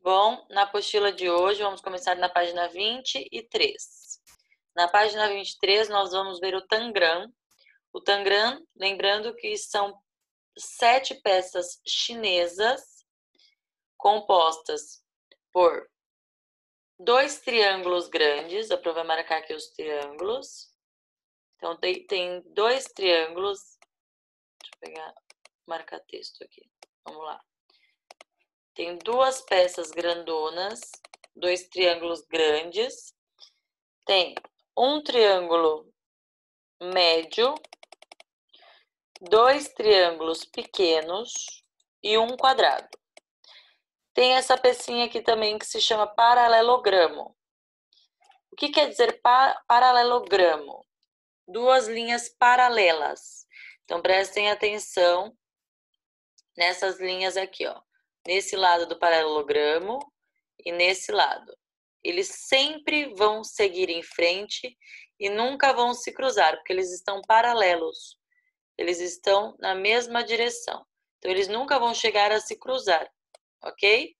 Bom, na apostila de hoje, vamos começar na página 23. Na página 23, nós vamos ver o Tangram. O Tangram, lembrando que são 7 peças chinesas compostas por 2 triângulos grandes. A Pro vai marcar aqui os triângulos. Então, tem 2 triângulos. Deixa eu marcar texto aqui. Vamos lá. Tem 2 peças grandonas, 2 triângulos grandes. Tem um triângulo médio, 2 triângulos pequenos e um quadrado. Tem essa pecinha aqui também que se chama paralelogramo. O que quer dizer paralelogramo? 2 linhas paralelas. Então, prestem atenção nessas linhas aqui, ó. Nesse lado do paralelogramo e nesse lado. Eles sempre vão seguir em frente e nunca vão se cruzar, porque eles estão paralelos. Eles estão na mesma direção. Então, eles nunca vão chegar a se cruzar, ok?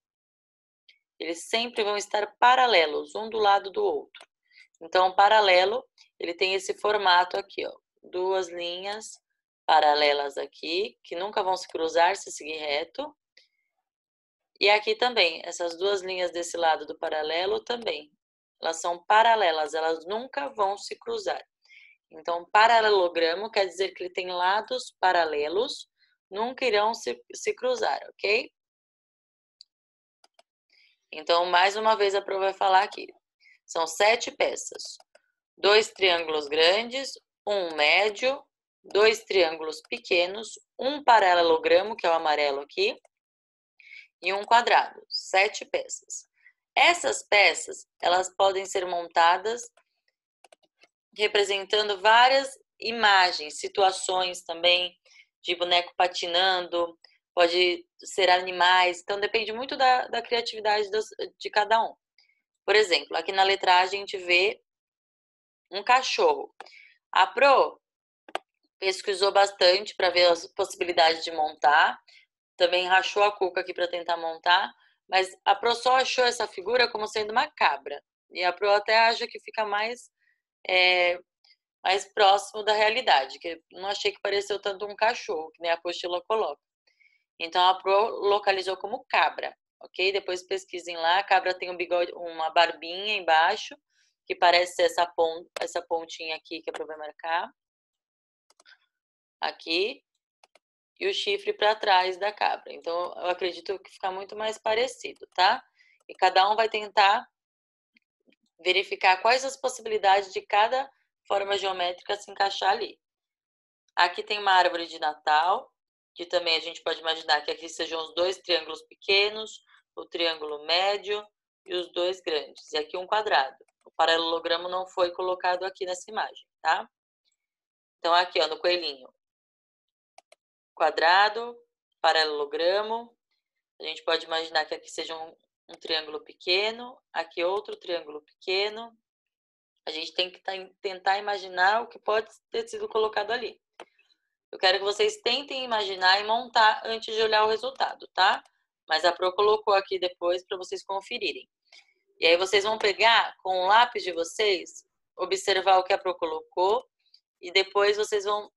Eles sempre vão estar paralelos, um do lado do outro. Então, o paralelo, ele tem esse formato aqui, ó. 2 linhas paralelas aqui, que nunca vão se cruzar se seguir reto. E aqui também, essas 2 linhas desse lado do paralelo também. Elas são paralelas, elas nunca vão se cruzar. Então, paralelogramo quer dizer que ele tem lados paralelos, nunca irão se cruzar, ok? Então, mais uma vez a Pro vai falar aqui. São 7 peças. 2 triângulos grandes, um médio, 2 triângulos pequenos, um paralelogramo, que é o amarelo aqui, e um quadrado. 7 peças. Essas peças, elas podem ser montadas representando várias imagens, situações também, de boneco patinando, pode ser animais, então depende muito da criatividade de cada um. Por exemplo, aqui na letra A a gente vê um cachorro. A Pro pesquisou bastante para ver as possibilidades de montar, também rachou a cuca aqui para tentar montar, mas a Pro só achou essa figura como sendo uma cabra. E a Pro até acha que fica mais próximo da realidade, que não achei que pareceu tanto um cachorro, que nem a apostila coloca. Então, a Pro localizou como cabra, ok? Depois pesquisem lá, a cabra tem um bigode, uma barbinha embaixo, que parece ser essa pontinha aqui que a Pro vai marcar. Aqui. E o chifre para trás da cabra. Então, eu acredito que fica muito mais parecido, tá? E cada um vai tentar verificar quais as possibilidades de cada forma geométrica se encaixar ali. Aqui tem uma árvore de Natal, que também a gente pode imaginar que aqui sejam os 2 triângulos pequenos, o triângulo médio e os 2 grandes. E aqui um quadrado. O paralelogramo não foi colocado aqui nessa imagem, tá? Então, aqui, ó, no coelhinho. Quadrado, paralelogramo. A gente pode imaginar que aqui seja um triângulo pequeno, aqui outro triângulo pequeno. A gente tem que tentar imaginar o que pode ter sido colocado ali. Eu quero que vocês tentem imaginar e montar antes de olhar o resultado, tá? Mas a Pro colocou aqui depois para vocês conferirem. E aí vocês vão pegar com o lápis de vocês, observar o que a Pro colocou e depois vocês vão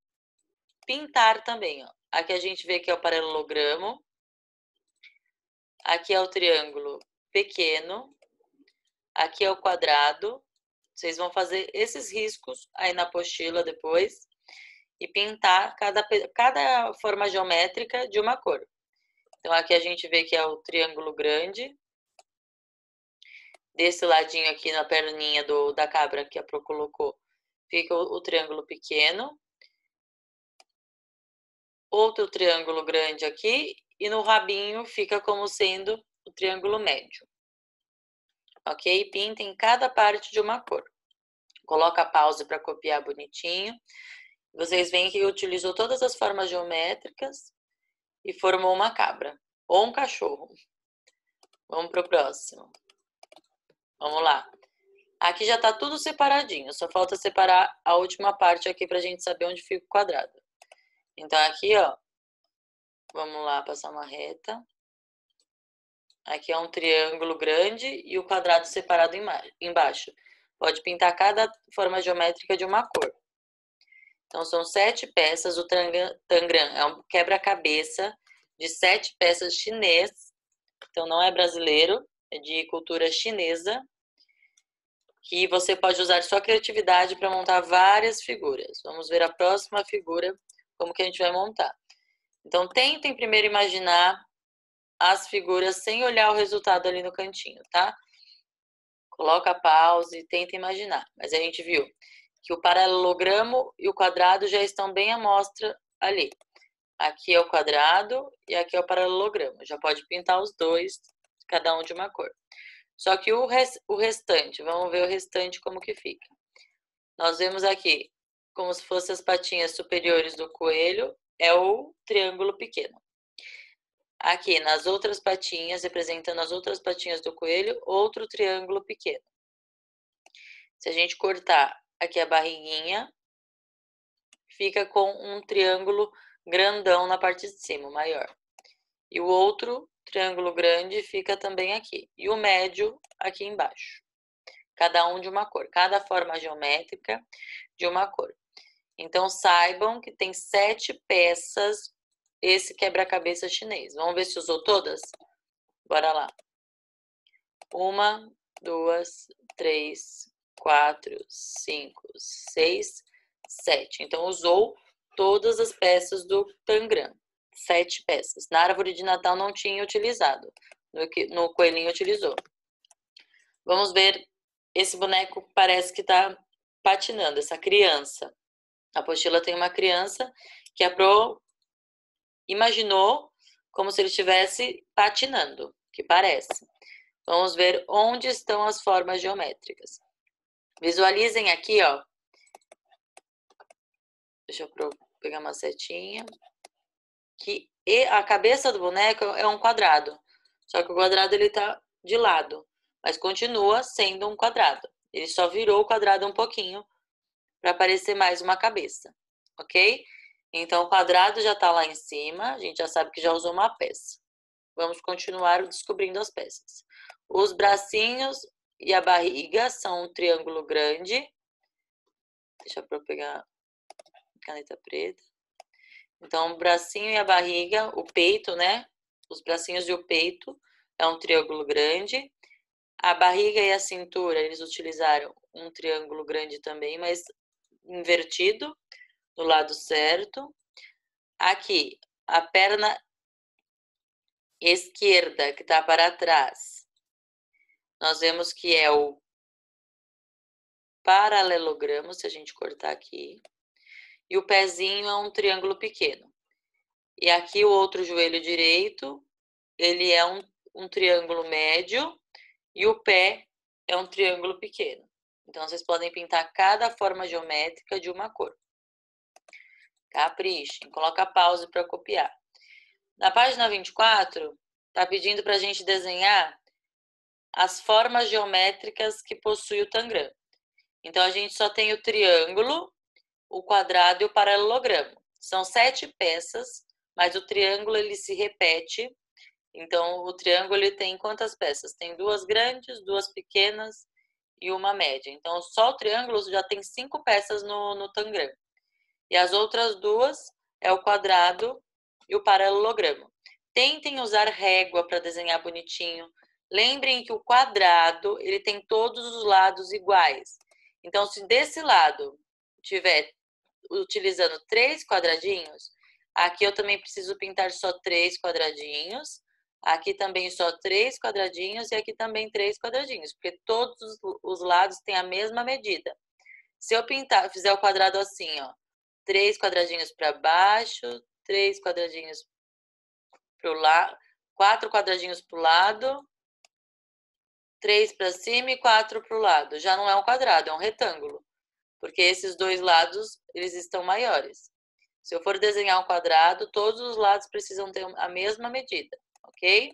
pintar também, ó. Aqui a gente vê que é o paralelogramo. Aqui é o triângulo pequeno. Aqui é o quadrado. Vocês vão fazer esses riscos aí na apostila depois e pintar cada forma geométrica de uma cor. Então, aqui a gente vê que é o triângulo grande. Desse ladinho aqui na perninha da cabra que a Pro colocou, fica o triângulo pequeno. Outro triângulo grande aqui. E no rabinho fica como sendo o triângulo médio. Ok? Pintem cada parte de uma cor. Coloca a pausa para copiar bonitinho. Vocês veem que utilizou todas as formas geométricas e formou uma cabra ou um cachorro. Vamos para o próximo. Vamos lá. Aqui já está tudo separadinho, só falta separar a última parte aqui para a gente saber onde fica o quadrado. Então aqui, ó, vamos lá passar uma reta. Aqui é um triângulo grande e o quadrado separado embaixo. Pode pintar cada forma geométrica de uma cor. Então, são 7 peças. O Tangram é um quebra-cabeça de 7 peças chinês. Então, não é brasileiro, é de cultura chinesa. Que você pode usar sua criatividade para montar várias figuras. Vamos ver a próxima figura, como que a gente vai montar. Então, tentem primeiro imaginar as figuras sem olhar o resultado ali no cantinho, tá? Coloca a pausa e tenta imaginar. Mas a gente viu que o paralelogramo e o quadrado já estão bem à mostra ali. Aqui é o quadrado e aqui é o paralelogramo. Já pode pintar os dois, cada um de uma cor. Só que o restante, vamos ver o restante como que fica. Nós vemos aqui, como se fossem as patinhas superiores do coelho, é o triângulo pequeno. Aqui, nas outras patinhas, representando as outras patinhas do coelho, outro triângulo pequeno. Se a gente cortar aqui a barriguinha, fica com um triângulo grandão na parte de cima, maior. E o outro triângulo grande fica também aqui. E o médio aqui embaixo. Cada um de uma cor. Cada forma geométrica de uma cor. Então, saibam que tem 7 peças esse quebra-cabeça chinês. Vamos ver se usou todas? Bora lá. 1, 2, 3, 4, 5, 6, 7. Então, usou todas as peças do Tangram. 7 peças. Na árvore de Natal não tinha utilizado. No coelhinho utilizou. Vamos ver. Esse boneco parece que está patinando, essa criança. A apostila tem uma criança que a Pro imaginou como se ele estivesse patinando, que parece. Vamos ver onde estão as formas geométricas. Visualizem aqui, ó. Deixa eu pegar uma setinha. Que a cabeça do boneco é um quadrado. Só que o quadrado ele tá de lado, mas continua sendo um quadrado. Ele só virou o quadrado um pouquinho para parecer mais uma cabeça, ok? Então, o quadrado já está lá em cima, a gente já sabe que já usou uma peça. Vamos continuar descobrindo as peças. Os bracinhos e a barriga são um triângulo grande. Deixa eu pegar caneta preta. Então, o bracinho e a barriga, o peito, né? Os bracinhos e o peito é um triângulo grande. A barriga e a cintura, eles utilizaram um triângulo grande também, mas invertido, do lado certo. Aqui, a perna esquerda, que está para trás, nós vemos que é o paralelogramo, se a gente cortar aqui. E o pezinho é um triângulo pequeno. E aqui o outro joelho direito, ele é um triângulo médio e o pé é um triângulo pequeno. Então, vocês podem pintar cada forma geométrica de uma cor. Caprichem, coloca a pausa para copiar. Na página 24, está pedindo para a gente desenhar as formas geométricas que possui o Tangram. Então, a gente só tem o triângulo, o quadrado e o paralelogramo. São 7 peças, mas o triângulo ele se repete. Então, o triângulo ele tem quantas peças? Tem 2 grandes, 2 pequenas e uma média. Então, só o triângulo já tem 5 peças no Tangram. E as outras 2 é o quadrado e o paralelogramo. Tentem usar régua para desenhar bonitinho. Lembrem que o quadrado ele tem todos os lados iguais. Então, se desse lado tiver utilizando 3 quadradinhos, aqui eu também preciso pintar só 3 quadradinhos. Aqui também só 3 quadradinhos e aqui também 3 quadradinhos, porque todos os lados têm a mesma medida. Se eu fizer o quadrado assim, ó, 3 quadradinhos para baixo, 3 quadradinhos para o lado, 4 quadradinhos para o lado, 3 para cima e 4 para o lado. Já não é um quadrado, é um retângulo, porque esses dois lados eles estão maiores. Se eu for desenhar um quadrado, todos os lados precisam ter a mesma medida, ok?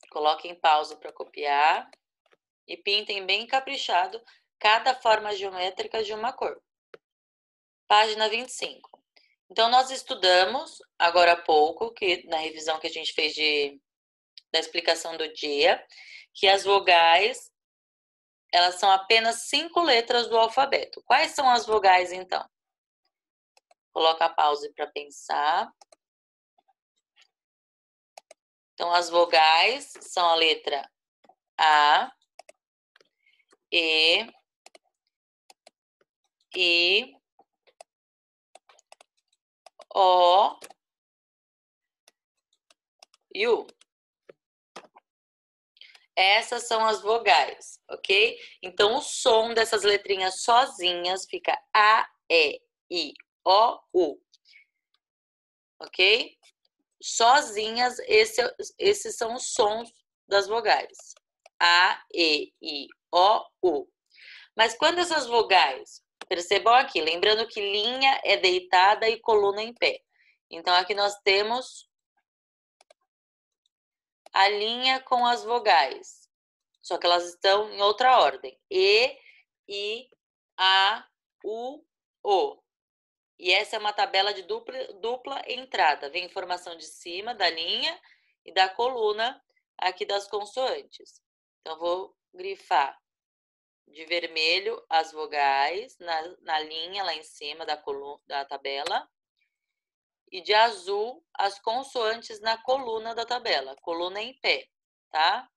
Coloquem pausa para copiar e pintem bem caprichado cada forma geométrica de uma cor. Página 25. Então, nós estudamos agora há pouco, que na revisão que a gente fez da explicação do dia, que as vogais, elas são apenas 5 letras do alfabeto. Quais são as vogais, então? Coloca a pause para pensar. Então, as vogais são a letra A, E, I, O e U. Essas são as vogais, ok? Então, o som dessas letrinhas sozinhas fica A, E, I, O, U. Ok? Sozinhas, esses são os sons das vogais. A, E, I, O, U. Mas quando essas vogais, percebam aqui, lembrando que linha é deitada e coluna em pé. Então, aqui nós temos a linha com as vogais. Só que elas estão em outra ordem. E, I, A, U, O. E essa é uma tabela de dupla entrada. Vem informação de cima da linha e da coluna aqui das consoantes. Então, vou grifar de vermelho as vogais na linha lá em cima da tabela. E de azul as consoantes na coluna da tabela. Coluna em pé, tá?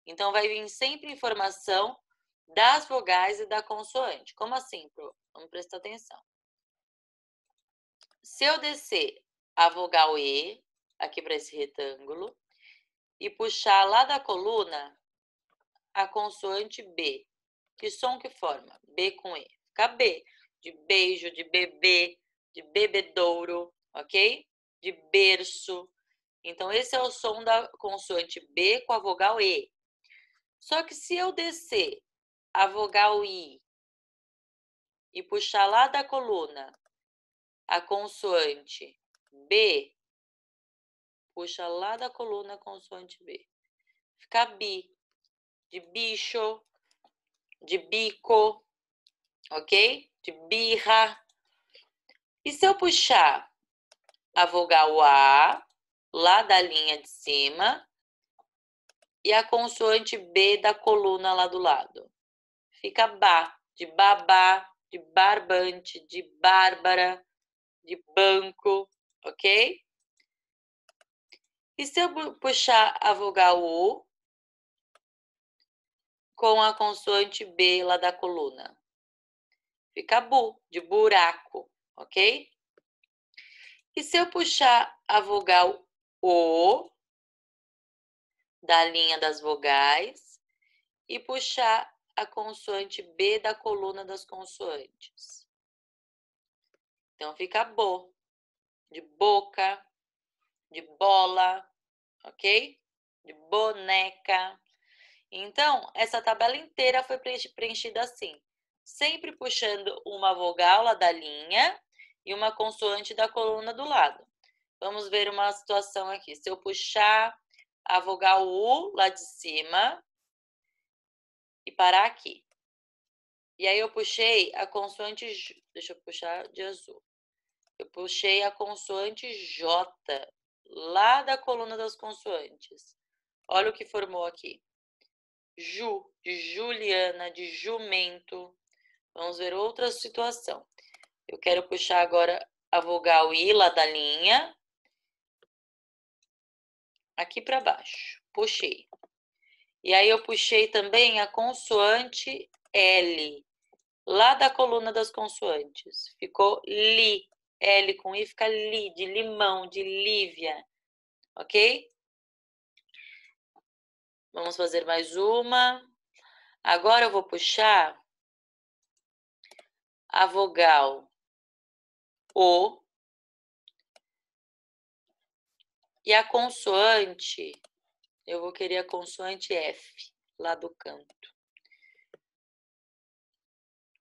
Então, vai vir sempre informação das vogais e da consoante. Como assim, Pro? Vamos prestar atenção. Se eu descer a vogal E, aqui para esse retângulo, e puxar lá da coluna a consoante B, que som que forma? B com E. Fica B, de beijo, de bebê, de bebedouro, ok? De berço. Então, esse é o som da consoante B com a vogal E. Só que se eu descer a vogal I e puxar lá da coluna a consoante B, puxa lá da coluna a consoante B. Fica bi, de bicho, de bico, ok? De birra. E se eu puxar a vogal A lá da linha de cima e a consoante B da coluna lá do lado? Fica ba, de babá, de barbante, de bárbara, de banco, ok? E se eu puxar a vogal U com a consoante B lá da coluna? Fica bu, de buraco, ok? E se eu puxar a vogal O da linha das vogais e puxar a consoante B da coluna das consoantes? Então, fica bo, de boca, de bola, ok? De boneca. Então, essa tabela inteira foi preenchida assim, sempre puxando uma vogal lá da linha e uma consoante da coluna do lado. Vamos ver uma situação aqui. Se eu puxar a vogal U lá de cima e parar aqui. E aí eu puxei a consoante, deixa eu puxar de azul. Eu puxei a consoante J lá da coluna das consoantes. Olha o que formou aqui. Ju, de Juliana, de jumento. Vamos ver outra situação. Eu quero puxar agora a vogal I lá da linha. Aqui para baixo. Puxei. E aí eu puxei também a consoante L, lá da coluna das consoantes. Ficou li. L com I fica li, de limão, de Lívia. Ok? Vamos fazer mais uma. Agora eu vou puxar a vogal O e a consoante, eu vou querer a consoante F, lá do canto.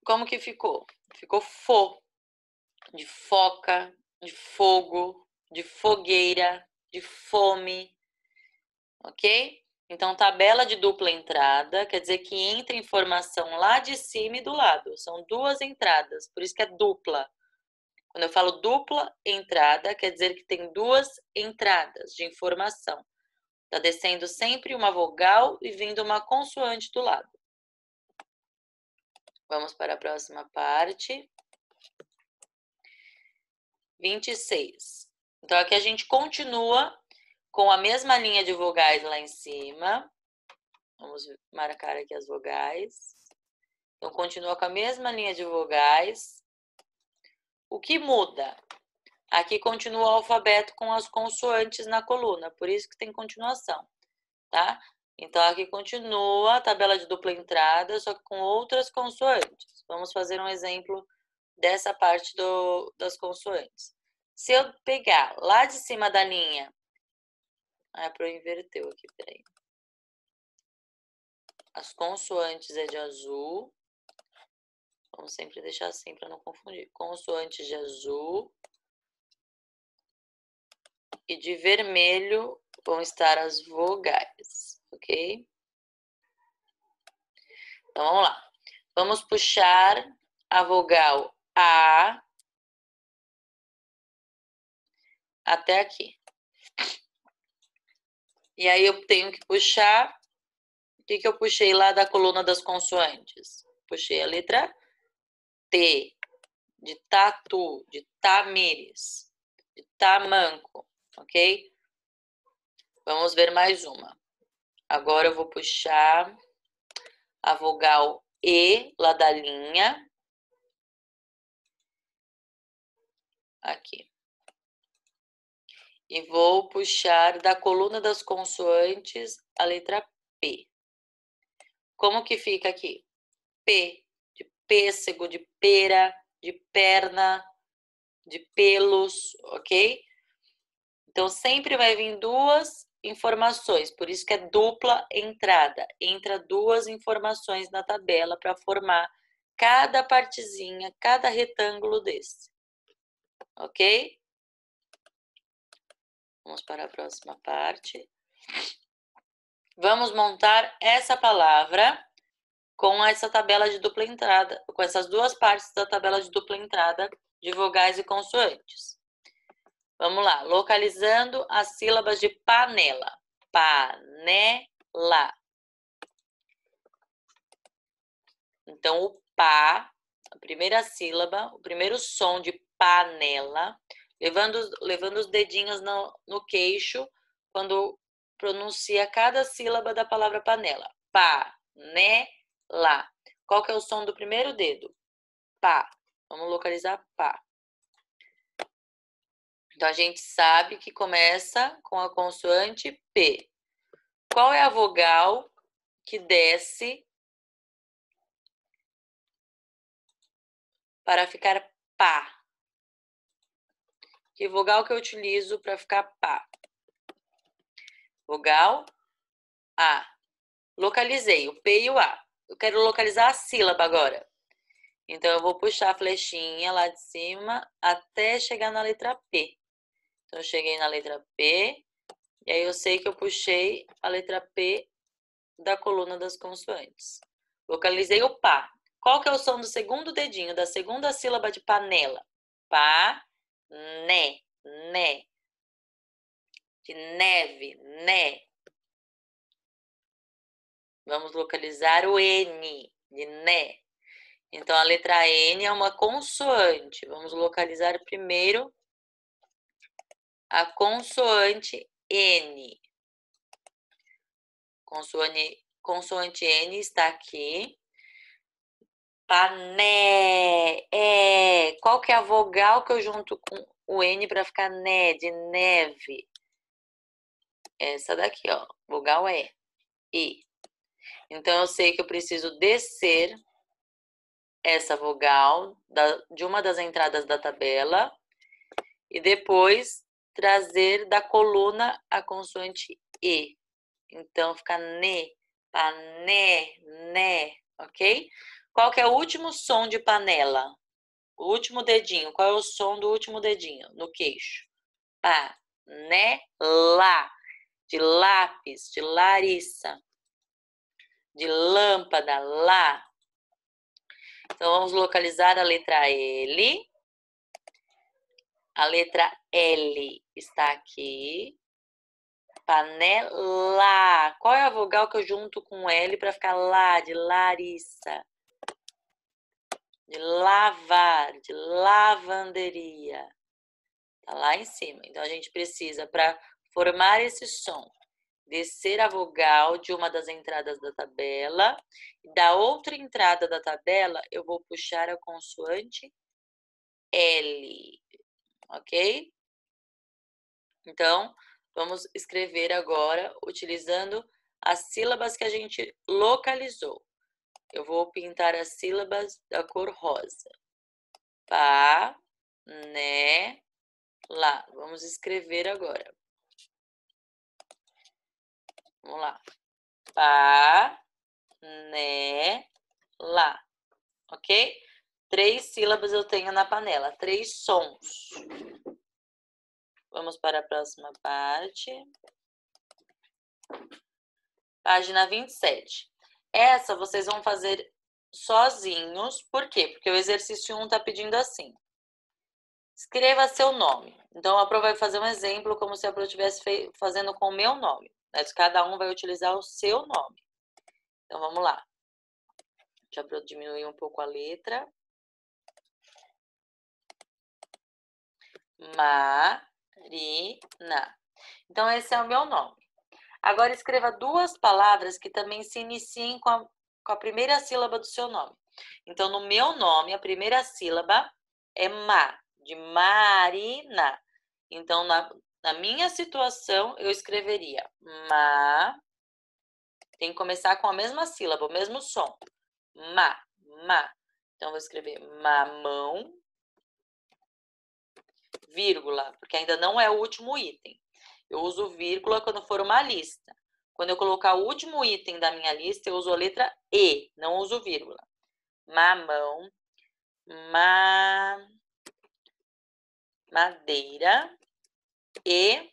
Como que ficou? Ficou fo, de foca, de fogo, de fogueira, de fome, ok? Então, tabela de dupla entrada quer dizer que entra informação lá de cima e do lado. São duas entradas, por isso que é dupla. Quando eu falo dupla entrada, quer dizer que tem duas entradas de informação. Tá descendo sempre uma vogal e vindo uma consoante do lado. Vamos para a próxima parte. 26. Então, aqui a gente continua com a mesma linha de vogais lá em cima. Vamos marcar aqui as vogais. Então, continua com a mesma linha de vogais. O que muda? Aqui continua o alfabeto com as consoantes na coluna, por isso que tem continuação, tá? Então, aqui continua a tabela de dupla entrada, só que com outras consoantes. Vamos fazer um exemplo dessa parte das consoantes. Se eu pegar lá de cima da linha... para inverteu aqui, peraí. As consoantes é de azul. Vamos sempre deixar assim para não confundir. Consoantes de azul. E de vermelho vão estar as vogais, ok? Então, vamos lá. Vamos puxar a vogal A até aqui. E aí eu tenho que puxar... O que eu puxei lá da coluna das consoantes? Puxei a letra T, de tatu, de tamires, de tamanco, ok? Vamos ver mais uma. Agora eu vou puxar a vogal E lá da linha. Aqui. E vou puxar da coluna das consoantes a letra P. Como que fica aqui? P, de pêssego, de pera, de perna, de pelos, ok? Então, sempre vai vir duas informações, por isso que é dupla entrada. Entra duas informações na tabela para formar cada partezinha, cada retângulo desse, ok? Vamos para a próxima parte. Vamos montar essa palavra com essa tabela de dupla entrada, com essas duas partes da tabela de dupla entrada de vogais e consoantes. Vamos lá, localizando as sílabas de panela. Panela. Então, o pá, a primeira sílaba, o primeiro som de panela, levando os dedinhos no queixo quando pronuncia cada sílaba da palavra panela. Panela. Qual que é o som do primeiro dedo? Pá. Vamos localizar pá. Então, a gente sabe que começa com a consoante P. Qual é a vogal que desce para ficar pá? Que vogal que eu utilizo para ficar pá? Vogal A. Localizei o P e o A. Eu quero localizar a sílaba agora. Então, eu vou puxar a flechinha lá de cima até chegar na letra P. Então, eu cheguei na letra P. E aí, eu sei que eu puxei a letra P da coluna das consoantes. Localizei o pá. Qual que é o som do segundo dedinho, da segunda sílaba de panela? Pá, né, né. De neve, né. Vamos localizar o N, de né. Então, a letra N é uma consoante. Vamos localizar primeiro a consoante N. Consoante N está aqui. Pané. Qual que é a vogal que eu junto com o N para ficar né, de neve? Essa daqui, ó. Vogal E. I. Então, eu sei que eu preciso descer essa vogal de uma das entradas da tabela e depois trazer da coluna a consoante E. Então, fica ne, pané, né, ok? Qual que é o último som de panela? O último dedinho. Qual é o som do último dedinho? No queixo. Pá, né, lá. De lápis, de Larissa. De lâmpada, lá. Então, vamos localizar a letra L. A letra L está aqui. Panela. Qual é a vogal que eu junto com L para ficar lá, de Larissa? De lavar, de lavanderia. Tá lá em cima. Então, a gente precisa, para formar esse som, descer a vogal de uma das entradas da tabela. Da outra entrada da tabela, eu vou puxar a consoante L. Ok? Então, vamos escrever agora utilizando as sílabas que a gente localizou. Eu vou pintar as sílabas da cor rosa. Pá, né, lá. Vamos escrever agora. Vamos lá. Pá, né, lá. Ok? 3 sílabas eu tenho na panela. 3 sons. Vamos para a próxima parte. Página 27. Essa vocês vão fazer sozinhos. Por quê? Porque o exercício 1 está pedindo assim. Escreva seu nome. Então, a Pro vai fazer um exemplo como se a Pro estivesse fazendo com o meu nome. Mas cada um vai utilizar o seu nome. Então, vamos lá. Deixa a Pro diminuir um pouco a letra. Marina. Então, esse é o meu nome. Agora, escreva 2 palavras que também se iniciem com a primeira sílaba do seu nome. Então, no meu nome, a primeira sílaba é Ma, de Marina. Então, na minha situação, eu escreveria Ma. Tem que começar com a mesma sílaba, o mesmo som. Ma. Então, vou escrever mamão, vírgula, porque ainda não é o último item. Eu uso vírgula quando for uma lista. Quando eu colocar o último item da minha lista, eu uso a letra E, não uso vírgula. Mamão, madeira e...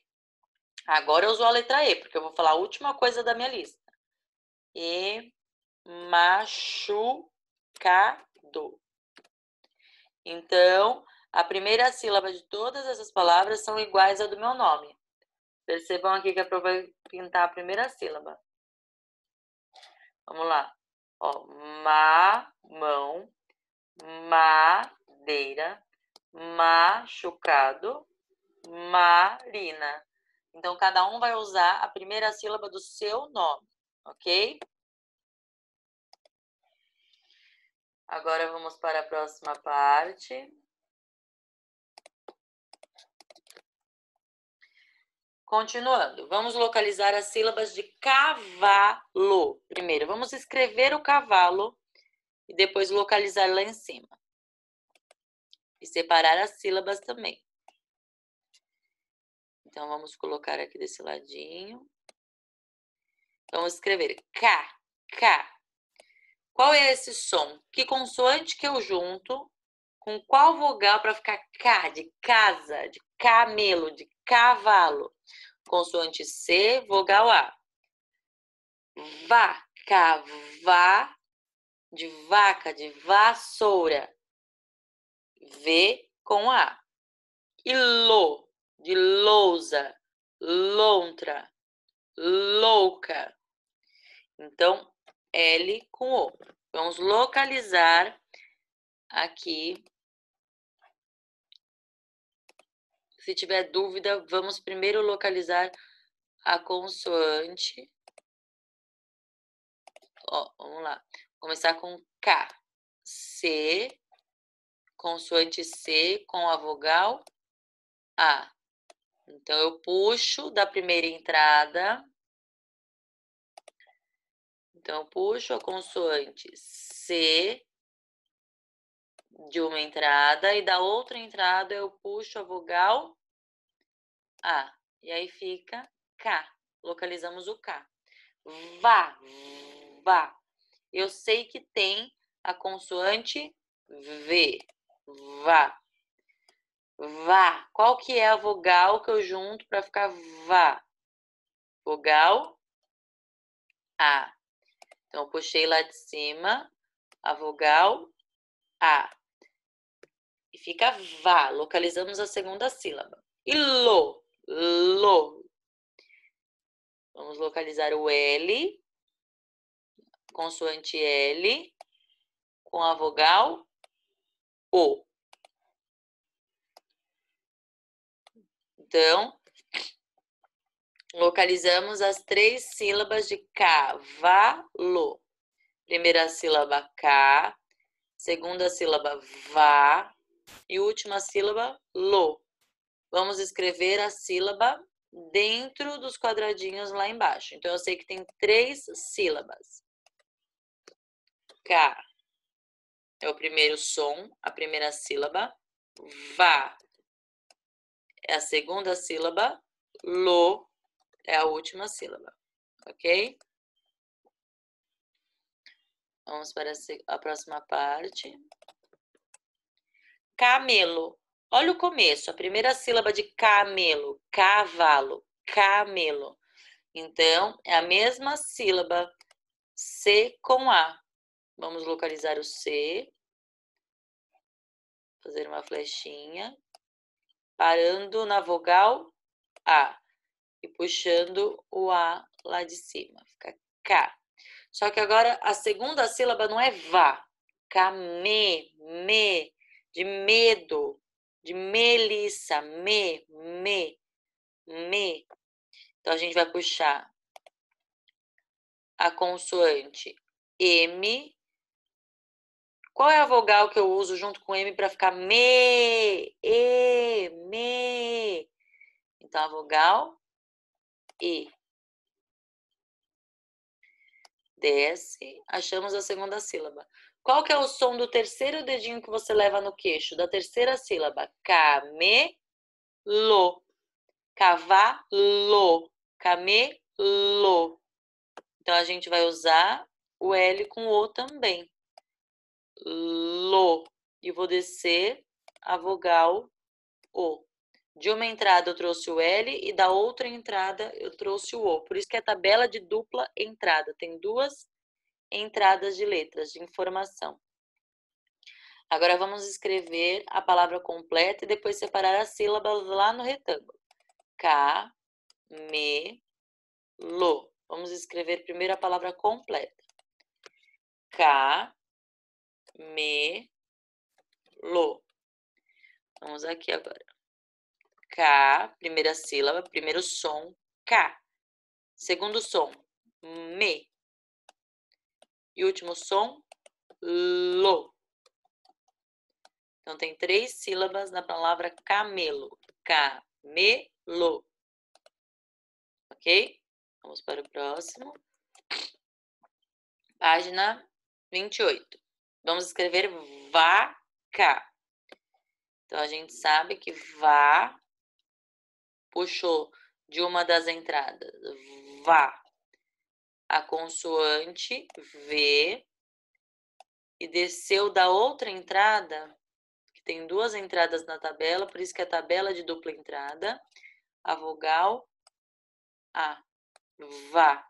Agora eu uso a letra E, porque eu vou falar a última coisa da minha lista. E machucado. Então, a primeira sílaba de todas essas palavras são iguais à do meu nome. Percebam aqui que a Pro vai pintar a primeira sílaba. Vamos lá. Ó, mamão, madeira, machucado, Marina. Então, cada um vai usar a primeira sílaba do seu nome, ok? Agora, vamos para a próxima parte. Continuando, vamos localizar as sílabas de cavalo. Primeiro, vamos escrever o cavalo e depois localizar lá em cima. E separar as sílabas também. Então, vamos colocar aqui desse ladinho. Vamos escrever K. Qual é esse som? Que consoante que eu junto com qual vogal para ficar K, de casa, de camelo, de cavalo? Consoante C, vogal A. Vá, cavá, de vaca, de vassoura. V com A. E lo, de lousa, lontra, louca. Então, L com O. Vamos localizar aqui. Se tiver dúvida, vamos primeiro localizar a consoante. Ó, vamos lá. Começar com K. C. Consoante C com a vogal A. Então, eu puxo da primeira entrada. Então, eu puxo a consoante C de uma entrada e da outra entrada eu puxo a vogal A. E aí fica K. Localizamos o K. Vá. Eu sei que tem a consoante V. Vá. Qual que é a vogal que eu junto para ficar vá? Vogal A. Então, eu puxei lá de cima a vogal A. E fica vá. Localizamos a segunda sílaba. E lo, lo. Vamos localizar o L, consoante L, com a vogal O. Então, localizamos as 3 sílabas de cavalo. Primeira sílaba K, segunda sílaba vá e última sílaba lo. Vamos escrever a sílaba dentro dos quadradinhos lá embaixo. Então, eu sei que tem 3 sílabas. K é o primeiro som, a primeira sílaba. Vá é a segunda sílaba. Lo é a última sílaba. Ok? Vamos para a próxima parte. Camelo. Olha o começo, a primeira sílaba de camelo, cavalo, camelo. Então, é a mesma sílaba, C com A. Vamos localizar o C. Fazer uma flechinha. Parando na vogal A. E puxando o A lá de cima. Fica K. Só que agora a segunda sílaba não é vá. Camê, me, de medo, de melissa, me. Então, a gente vai puxar a consoante M. Qual é a vogal que eu uso junto com M para ficar me? Então, a vogal E. Desce, achamos a segunda sílaba. Qual que é o som do terceiro dedinho que você leva no queixo? Da terceira sílaba. Camelo. Cavalo. Camelo. Então, a gente vai usar o L com O também. Lo. E vou descer a vogal O. De uma entrada eu trouxe o L e da outra entrada eu trouxe o O. Por isso que é tabela de dupla entrada. Tem 2 entradas de letras, de informação. Agora vamos escrever a palavra completa e depois separar as sílabas lá no retângulo. Camelo. Vamos escrever primeiro a palavra completa. Camelo. Vamos aqui agora. K, primeira sílaba, primeiro som, K. Segundo som, me. E último som, lo. Então, tem 3 sílabas na palavra camelo. Camelo. Ok? Vamos para o próximo. Página 28. Vamos escrever vaca. Então, a gente sabe que vá puxou de uma das entradas. Vá. A consoante V e desceu da outra entrada, que tem 2 entradas na tabela, por isso que é tabela de dupla entrada, a vogal A. Vá.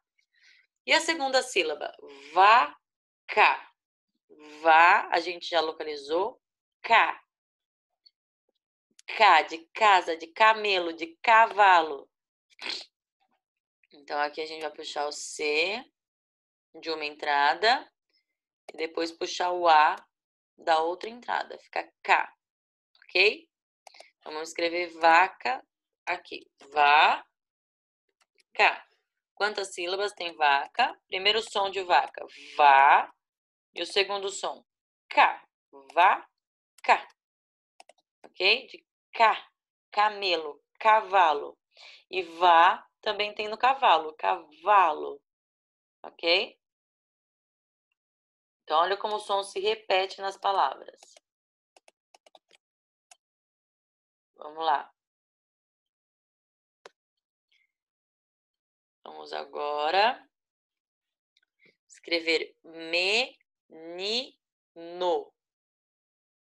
E a segunda sílaba? Vaca. Vá, a gente já localizou. K. K de casa, de camelo, de cavalo. Então, aqui a gente vai puxar o C de uma entrada e depois puxar o A da outra entrada. Fica K, ok? Então, vamos escrever vaca aqui. Vaca. Quantas sílabas tem vaca? Primeiro som de vaca, vá. E o segundo som, K. Vaca. Ok? De K, camelo, cavalo. E vá também tem no cavalo, cavalo. Ok? Então, olha como o som se repete nas palavras. Vamos lá. Vamos agora escrever menino.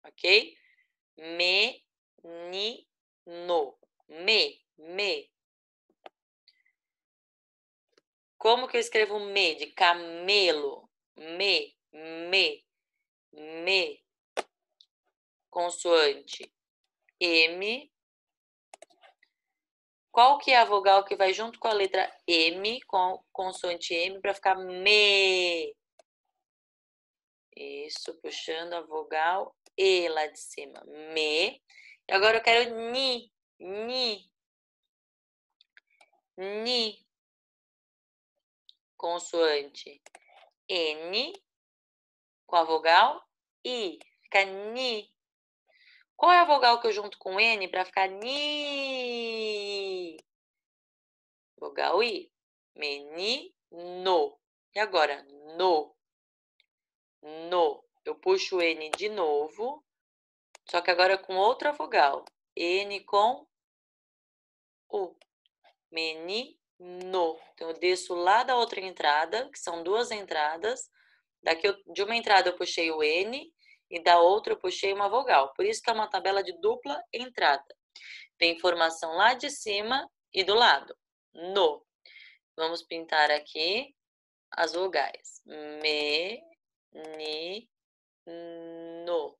Ok? Menino. Me. Como que eu escrevo me? De camelo. Me. consoante M. Qual que é a vogal que vai junto com a letra M, com a consoante M, para ficar me? Isso, puxando a vogal E lá de cima. Me. E agora eu quero ni. Ni. Ni. Consoante N com a vogal I. Fica ni. Qual é a vogal que eu junto com N para ficar ni? Vogal I. Menino. E agora? No. No. Eu puxo o N de novo, só que agora com outra vogal. N com U. Menino. Então, eu desço lá da outra entrada, que são duas entradas. De uma entrada eu puxei o N e da outra eu puxei uma vogal. Por isso que é uma tabela de dupla entrada. Tem informação lá de cima e do lado. No. Vamos pintar aqui as vogais. Me, ni, no.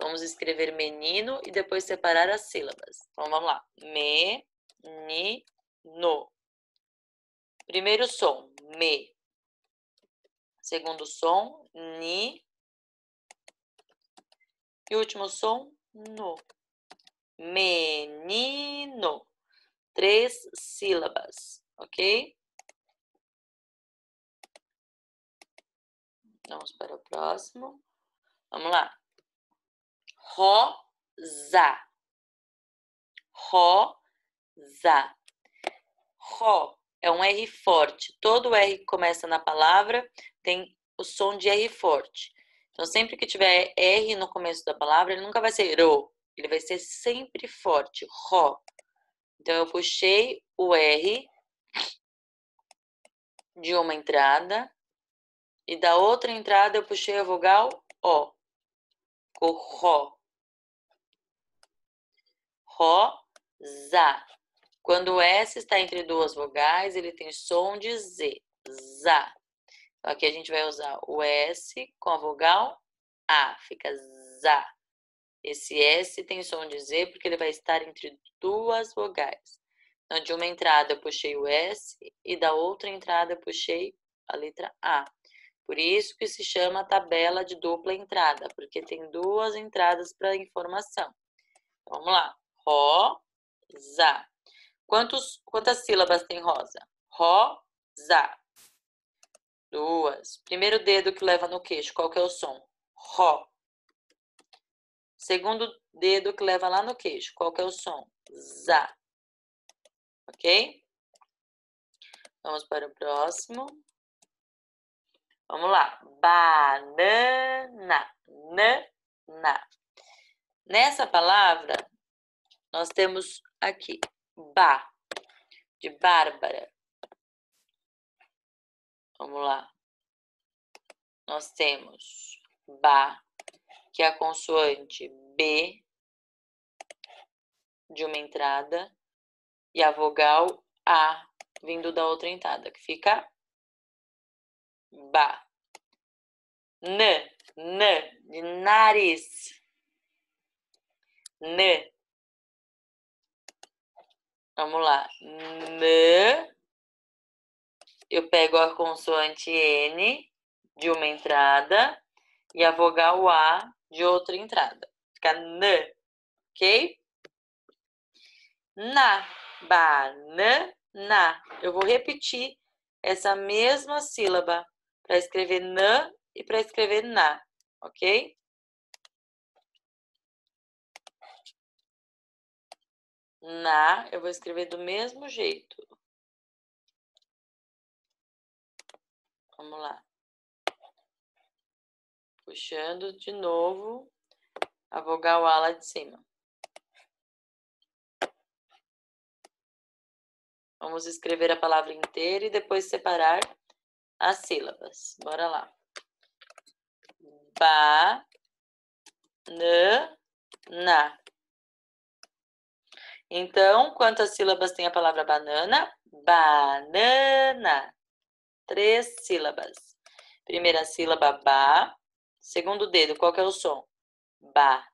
Vamos escrever menino e depois separar as sílabas. Então, vamos lá. Me, ni, no. Primeiro som, me. Segundo som, ni. E último som, no. Menino. 3 sílabas, ok? Vamos para o próximo. Vamos lá. Rosa. Rosa. Ro é um R forte. Todo R que começa na palavra tem o som de R forte. Então, sempre que tiver R no começo da palavra, ele nunca vai ser ro. Ele vai ser sempre forte. Ro. Então, eu puxei o R de uma entrada e da outra entrada eu puxei a vogal O. Ficou ro. Rosa. Quando o S está entre duas vogais, ele tem som de Z. Za. Então, aqui a gente vai usar o S com a vogal A. Fica za. Esse S tem som de Z porque ele vai estar entre duas vogais. Então, de uma entrada eu puxei o S e da outra entrada eu puxei a letra A. Por isso que se chama tabela de dupla entrada, porque tem duas entradas para informação. Então, vamos lá. Rosa. Quantas sílabas tem rosa? Rosa. 2. Primeiro dedo que leva no queixo, qual que é o som? Ró. Segundo dedo que leva lá no queixo, qual que é o som? Zá. Ok? Vamos para o próximo. Vamos lá. Banana. Na. Nessa palavra, nós temos aqui ba, de Bárbara. Vamos lá. Nós temos ba, que é a consoante B de uma entrada e a vogal A vindo da outra entrada, que fica ba. N, de nariz. N. Vamos lá. N. Eu pego a consoante N de uma entrada e a vogal A de outra entrada. Fica N, ok? Na, banana. Eu vou repetir essa mesma sílaba para escrever N e para escrever na, ok? Na, eu vou escrever do mesmo jeito. Vamos lá. Puxando de novo a vogal A lá de cima. Vamos escrever a palavra inteira e depois separar as sílabas. Bora lá. Banana. Então, quantas sílabas tem a palavra banana? Banana. 3 sílabas. Primeira sílaba, ba. Segundo dedo, qual que é o som? Ba.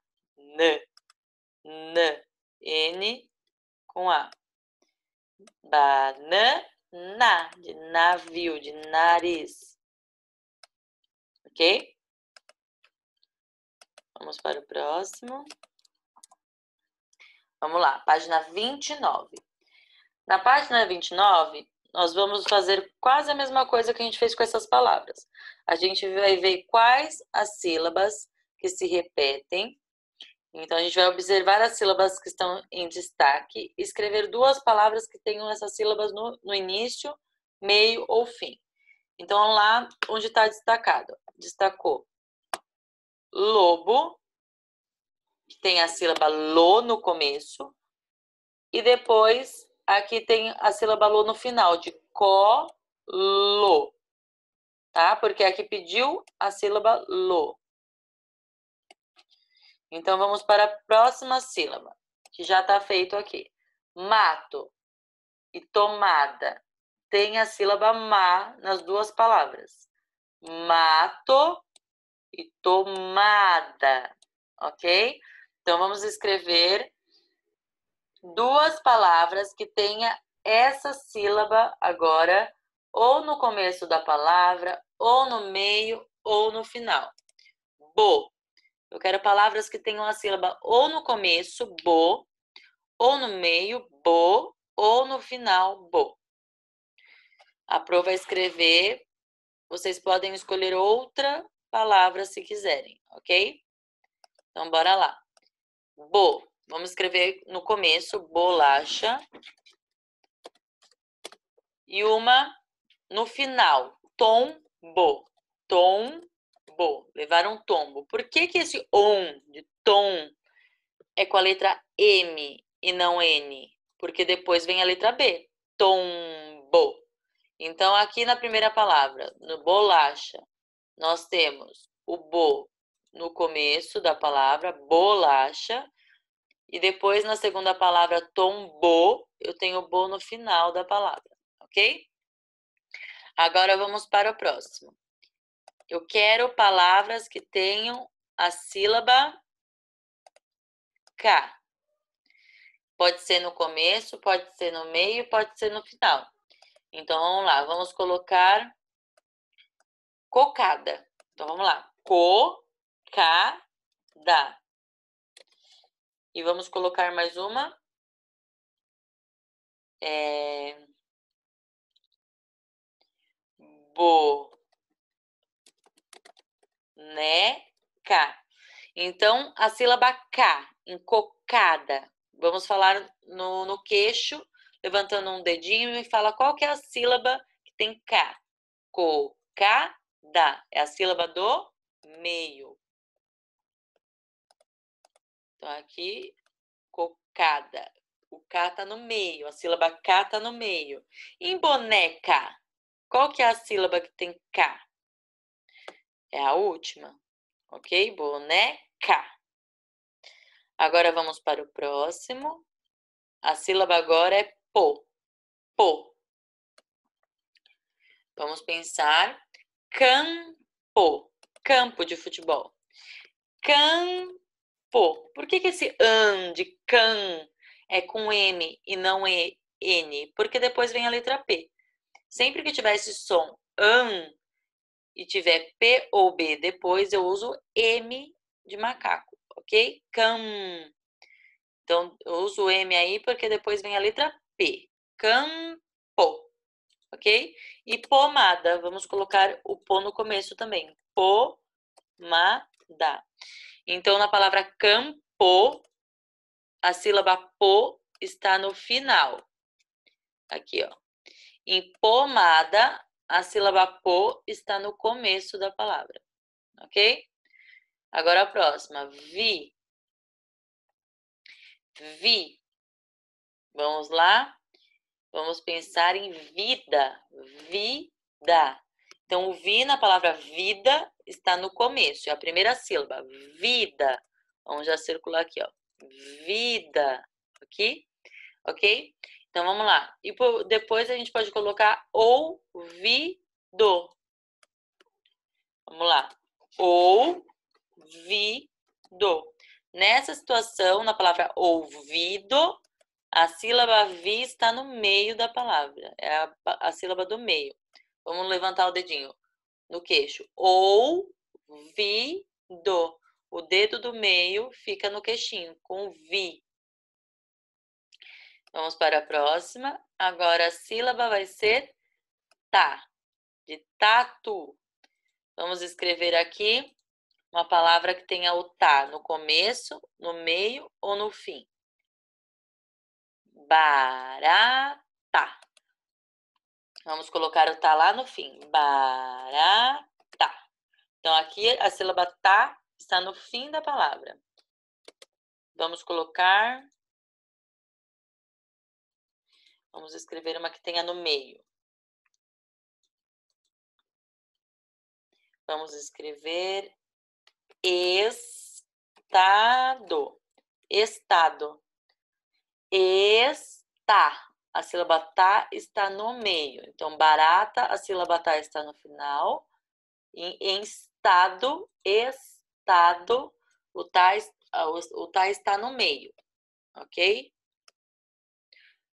N com A. Banana, de navio, de nariz. Ok? Vamos para o próximo. Vamos lá, página 29. Na página 29, nós vamos fazer quase a mesma coisa que a gente fez com essas palavras. A gente vai ver quais as sílabas que se repetem. Então, a gente vai observar as sílabas que estão em destaque e escrever duas palavras que tenham essas sílabas no início, meio ou fim. Então, lá onde está destacado, destacou lobo, que tem a sílaba lo no começo, e depois aqui tem a sílaba lo no final, de colo, tá? Porque aqui pediu a sílaba lo. Então, vamos para a próxima sílaba, que já está feito aqui. Mato e tomada. Tem a sílaba ma nas duas palavras. Mato e tomada, ok? Então, vamos escrever duas palavras que tenha essa sílaba agora, ou no começo da palavra, ou no meio, ou no final. Bo. Eu quero palavras que tenham a sílaba ou no começo, bo, ou no meio, bo, ou no final, bo. A Pro vai escrever, vocês podem escolher outra palavra se quiserem, ok? Então, bora lá. Bo, vamos escrever no começo, bolacha. E uma no final, tombo, tombo, levar um tombo. Por que que esse on de tom é com a letra M e não N? Porque depois vem a letra B, tombo. Então, aqui na primeira palavra, no bolacha, nós temos o bo no começo da palavra, bolacha, e depois na segunda palavra, tombo, eu tenho o bo no final da palavra, ok? Agora vamos para o próximo. Eu quero palavras que tenham a sílaba K. Pode ser no começo, pode ser no meio, pode ser no final. Então, vamos lá. Vamos colocar cocada. Então, vamos lá. Cocada. E vamos colocar mais uma. Boneca. Então, a sílaba K, encocada. Vamos falar no queixo, levantando um dedinho e fala qual que é a sílaba que tem K. Cocada. É a sílaba do meio. Então, aqui, cocada. O K tá no meio, a sílaba K tá no meio. Em boneca, qual que é a sílaba que tem K? É a última, ok? Boneca. Agora vamos para o próximo. A sílaba agora é po. Po. Vamos pensar. Campo. Campo de futebol. Campo. Por que esse an de can é com M e não N? Porque depois vem a letra P. Sempre que tiver esse som an e tiver P ou B depois, eu uso M de macaco, ok? Cam. Então, eu uso o M aí porque depois vem a letra P. Campo, ok? E pomada, vamos colocar o po no começo também. Pomada. Então, na palavra campo, a sílaba po está no final. Aqui, ó. Em pomada, a sílaba po está no começo da palavra, ok? Agora a próxima, vi. Vi. Vamos lá? Vamos pensar em vida. Vida. Então, o vi na palavra vida está no começo. É a primeira sílaba. Vida. Vamos já circular aqui, ó. Vida. Aqui. Ok? Então, vamos lá. E depois a gente pode colocar ouvido. Vamos lá. Ouvido. Nessa situação, na palavra ouvido, a sílaba vi está no meio da palavra. É a sílaba do meio. Vamos levantar o dedinho no queixo. Ouvido. O dedo do meio fica no queixinho, com vi. Vamos para a próxima. Agora a sílaba vai ser tá, de tatu. Vamos escrever aqui uma palavra que tenha o tá no começo, no meio ou no fim. Barata. Vamos colocar o tá lá no fim. Barata. Então, aqui a sílaba tá está no fim da palavra. Vamos colocar... Vamos escrever uma que tenha no meio. Vamos escrever estado. Estado. Está. A sílaba tá está no meio. Então, barata, a sílaba tá está no final. Em estado, o tá está no meio. Ok?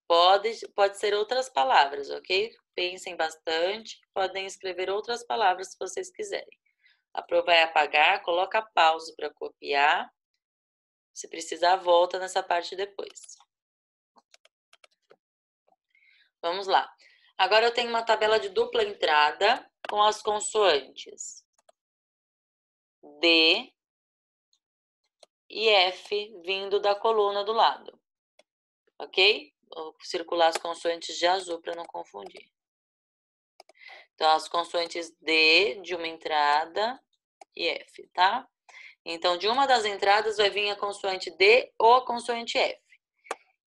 Pode ser outras palavras, ok? Pensem bastante. Podem escrever outras palavras se vocês quiserem. Vai apagar, coloca pausa para copiar. Se precisar, volta nessa parte depois. Vamos lá. Agora eu tenho uma tabela de dupla entrada com as consoantes D e F vindo da coluna do lado. Ok? Vou circular as consoantes de azul para não confundir. Então, as consoantes D de uma entrada e F, tá? Então, de uma das entradas vai vir a consoante D ou a consoante F.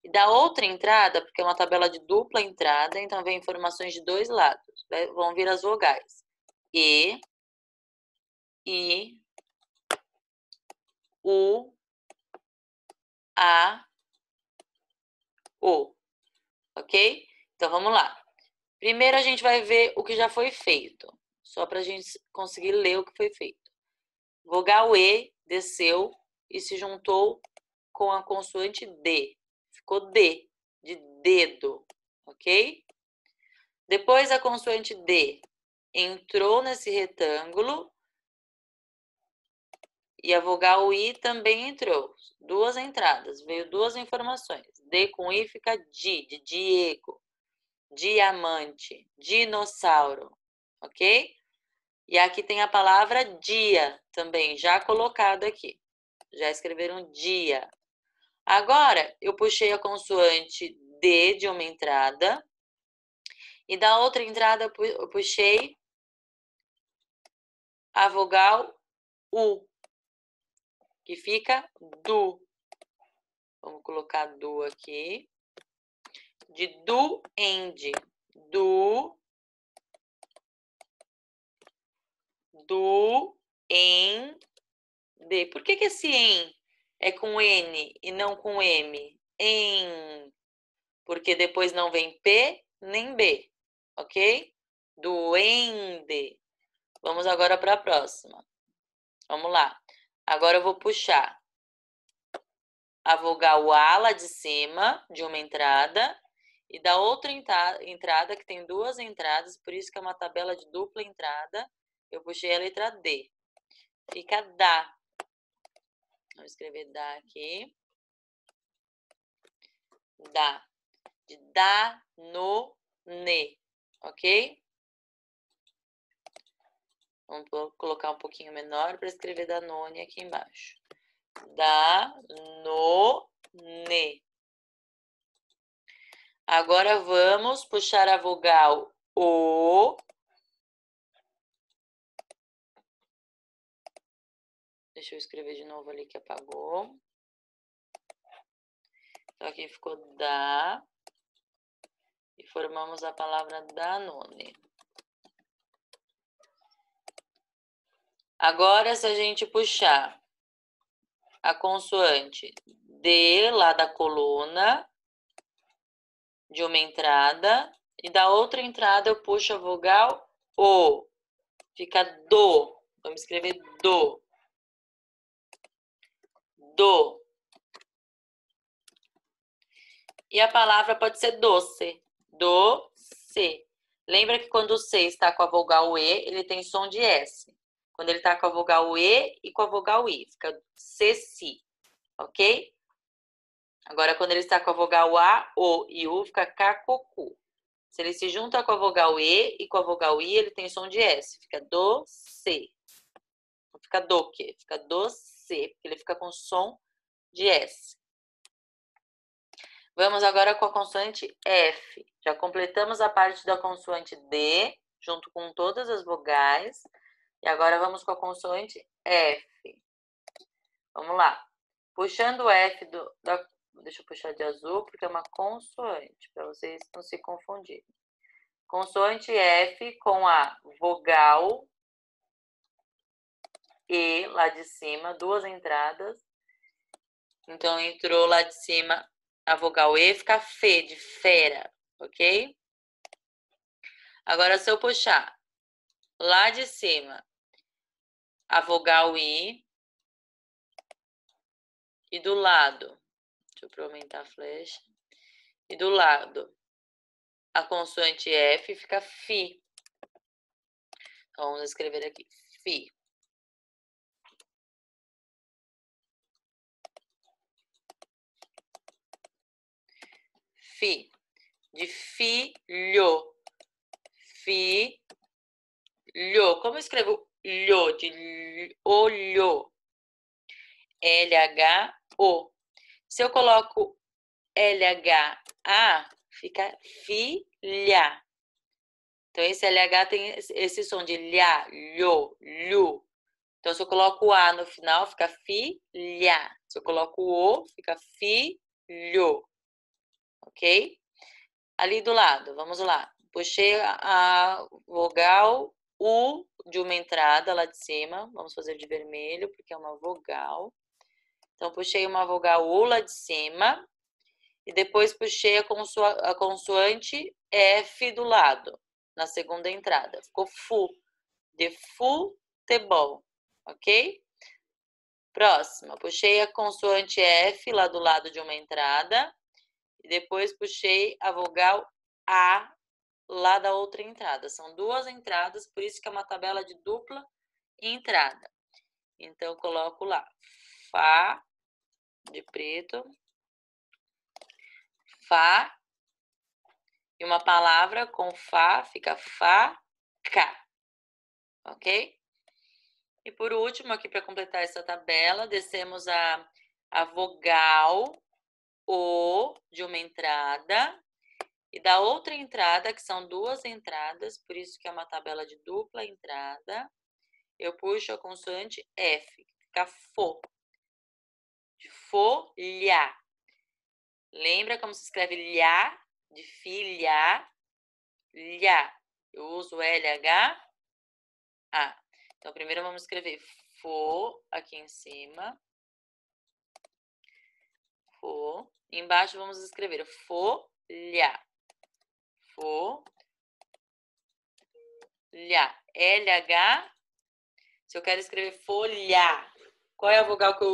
E da outra entrada, porque é uma tabela de dupla entrada, então vem informações de dois lados. Vão vir as vogais. E, I, U, A, O. Ok? Então, vamos lá. Primeiro, a gente vai ver o que já foi feito. Só para a gente conseguir ler o que foi feito. Vogal E desceu e se juntou com a consoante D. Ficou D, de dedo, ok? Depois a consoante D entrou nesse retângulo e a vogal I também entrou. Duas entradas, veio duas informações. D com I fica de Diego, diamante, dinossauro, ok? E aqui tem a palavra dia também, já colocada aqui. Já escreveram dia. Agora, eu puxei a consoante D de uma entrada. E da outra entrada, eu puxei a vogal U, que fica du. Vamos colocar du aqui. De duende. Du. En. D. Por que esse en é com N e não com M? En. Porque depois não vem P nem B, ok? Duende. Vamos agora para a próxima. Vamos lá. Agora eu vou puxar a vogal A lá de cima, de uma entrada, e da outra entrada, que tem duas entradas, por isso que é uma tabela de dupla entrada, eu puxei a letra D. Fica dá. Vamos escrever dá aqui. Dá. De dá, no, ne. Ok? Vamos colocar um pouquinho menor para escrever Danone aqui embaixo. Danone. Agora vamos puxar a vogal O. Deixa eu escrever de novo ali que apagou. Então aqui ficou dá. E formamos a palavra Danone. Agora, se a gente puxar a consoante D lá da coluna, de uma entrada, e da outra entrada eu puxo a vogal O. Fica do. Vamos escrever do. do. E a palavra pode ser doce. Doce. Lembra que quando o C está com a vogal E, ele tem som de S. Quando ele está com a vogal E e com a vogal I, fica ceci, ok? Agora, quando ele está com a vogal A, O e U, fica cacocu. Se ele se junta com a vogal E e com a vogal I, ele tem som de S, fica doce. Não fica do quê? Fica doce, porque ele fica com som de S. Vamos agora com a consoante F. Já completamos a parte da consoante D, junto com todas as vogais. E agora vamos com a consoante F. Vamos lá. Puxando o F deixa eu puxar de azul, porque é uma consoante, para vocês não se confundirem. Consoante F com a vogal E lá de cima, duas entradas. Então, entrou lá de cima a vogal E, fica Fê, de fera, ok? Agora, se eu puxar lá de cima a vogal I e do lado, deixa eu aumentar a flecha, e do lado a consoante F fica Fi. Então, vamos escrever aqui, Fi. Fi, de filho. Filho. Como eu escrevo lho, de olho? L-H-O. Se eu coloco L-H-A, fica filha. Então, esse LH tem esse som de lha, lho, lhu. Então, se eu coloco o A no final, fica filha. Se eu coloco o O, fica filho. Ok? Ali do lado, vamos lá. Puxei a vogal U de uma entrada lá de cima. Vamos fazer de vermelho, porque é uma vogal. Então, puxei uma vogal U lá de cima. E depois puxei a consoante F do lado, na segunda entrada. Ficou fu, de futebol, ok? Próxima, puxei a consoante F lá do lado de uma entrada. E depois puxei a vogal A lá da outra entrada. São duas entradas, por isso que é uma tabela de dupla entrada. Então, eu coloco lá, Fá, de preto, Fá, e uma palavra com Fá fica faca, ok? E por último, aqui para completar essa tabela, descemos a vogal O de uma entrada e da outra entrada, que são duas entradas, por isso que é uma tabela de dupla entrada, eu puxo a consoante F, que fica fo, de folha. Lembra como se escreve lha, de filha, lha. Eu uso LH, A. Então, primeiro vamos escrever fo aqui em cima. Fo. Embaixo vamos escrever folha. Folha. LH. Se eu quero escrever folha, qual é a vogal que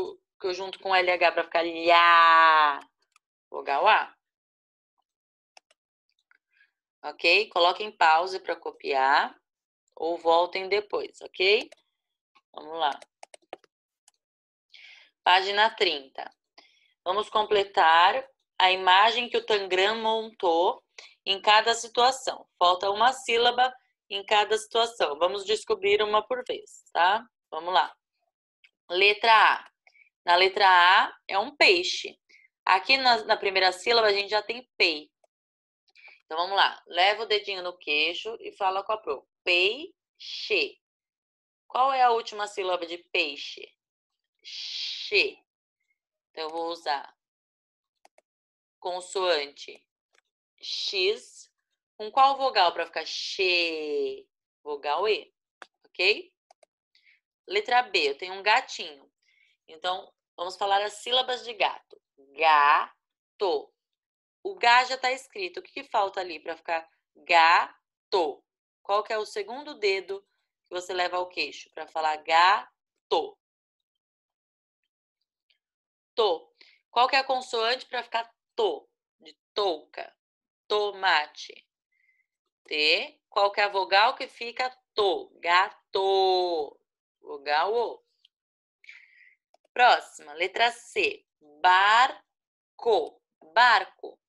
eu junto com LH para ficar lha? Vogal A. Ok? Coloquem em pause para copiar ou voltem depois, ok? Vamos lá. Página 30. Vamos completar a imagem que o Tangram montou em cada situação. Falta uma sílaba em cada situação. Vamos descobrir uma por vez, tá? Vamos lá. Letra A. Na letra A é um peixe. Aqui na primeira sílaba a gente já tem pei. Então vamos lá. Leva o dedinho no queixo e fala com a pro. Peixe. Qual é a última sílaba de peixe? Che. Então eu vou usar consoante X. Com qual vogal para ficar che? Vogal E, ok? Letra B, eu tenho um gatinho. Então, vamos falar as sílabas de gato. Gato. O G já está escrito. O que falta ali para ficar gato? Qual que é o segundo dedo que você leva ao queixo para falar gato? To. Qual que é a consoante para ficar to? De touca. Tomate. T. Qual que é a vogal que fica to? Gato. Vogal O. Próxima, letra C. Barco. Barco.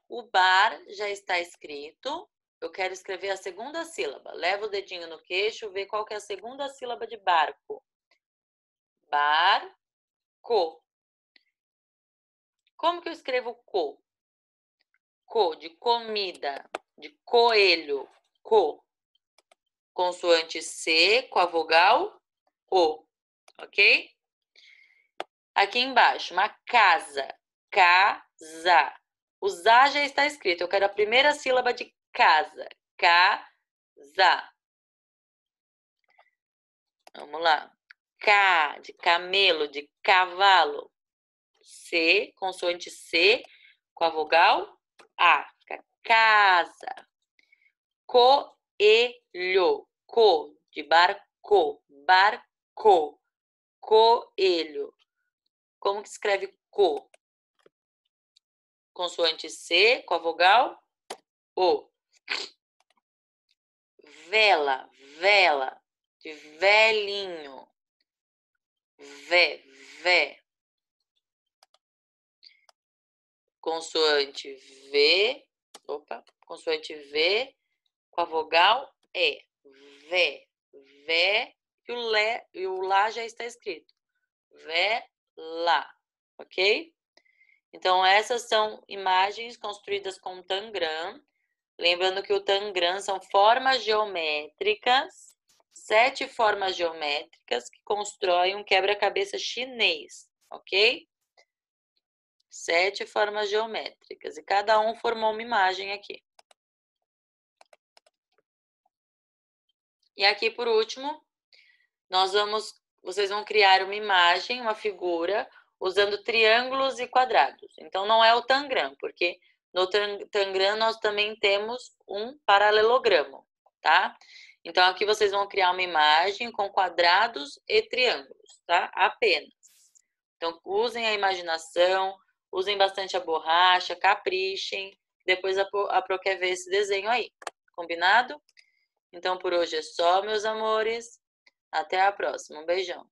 O bar já está escrito. Eu quero escrever a segunda sílaba. Leva o dedinho no queixo, vê qual que é a segunda sílaba de barco. Barco. Como que eu escrevo co? Co, de comida, de coelho. Co. Consoante C com a vogal O. Ok? Aqui embaixo, uma casa. Casa. O za já está escrito. Eu quero a primeira sílaba de casa. Casa. Vamos lá. Ca, de camelo, de cavalo. C, consoante C, com a vogal A. Casa. Coelho. Co, de barco. Barco. Coelho. Como que escreve co? Consoante C, com a vogal O. Vela. Vela. De velhinho. Vé. Consoante V. Opa. Consoante V com a vogal E. Vé. E o lá já está escrito. Vela. Ok? Então, essas são imagens construídas com Tangram. Lembrando que o Tangram são formas geométricas, 7 formas geométricas que constroem um quebra-cabeça chinês, ok? 7 formas geométricas e cada um formou uma imagem aqui. E aqui, por último, vocês vão criar uma imagem, uma figura, usando triângulos e quadrados. Então, não é o Tangram, porque no Tangram nós também temos um paralelogramo, tá? Então, aqui vocês vão criar uma imagem com quadrados e triângulos, tá? Apenas. Então, usem a imaginação, usem bastante a borracha, caprichem. Depois a Pro quer ver esse desenho aí. Combinado? Então, por hoje é só, meus amores. Até a próxima. Um beijão.